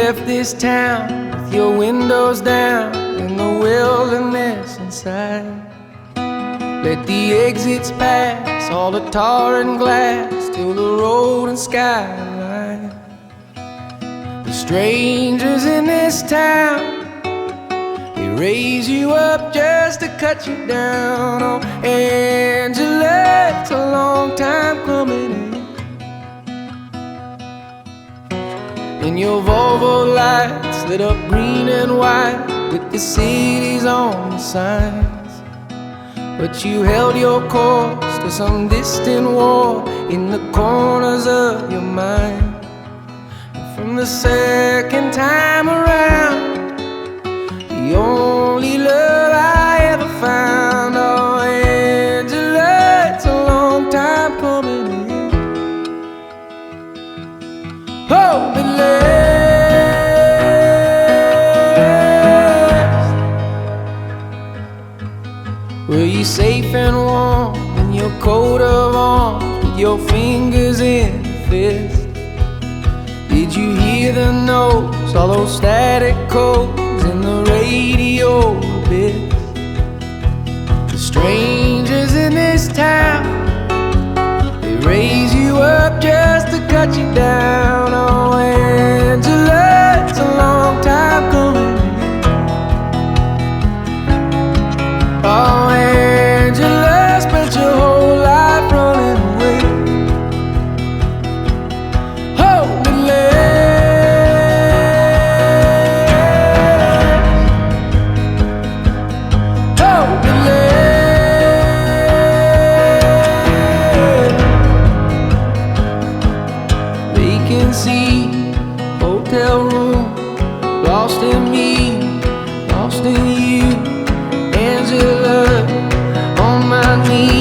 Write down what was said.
left this town with your windows down and the wilderness inside. Let the exits pass, all the tar and glass, till the road and skyline. The strangers in this town, they raise you up just to cut you down. Oh, Angela, it's a long time coming in. And your Volvo lights lit up green and white with the cities on the signs. But you held your course to some distant war in the corners of your mind. And from the second time around, the only love I ever found. Oh, Angela, it's a long time coming in. Hold it last. Were you safe and warm in your coat of arms with your fingers in a fist? Did you hear the notes, all those static codes in the radio bits? The strangers in this town, they raise you up just to cut you down. Oh, Angela, it's a long time coming. Oh, Angela, spent your whole life running away. Hold it last. Hold it last. Vacancy, hotel room, lost in me, lost in you. Angela, on my knees.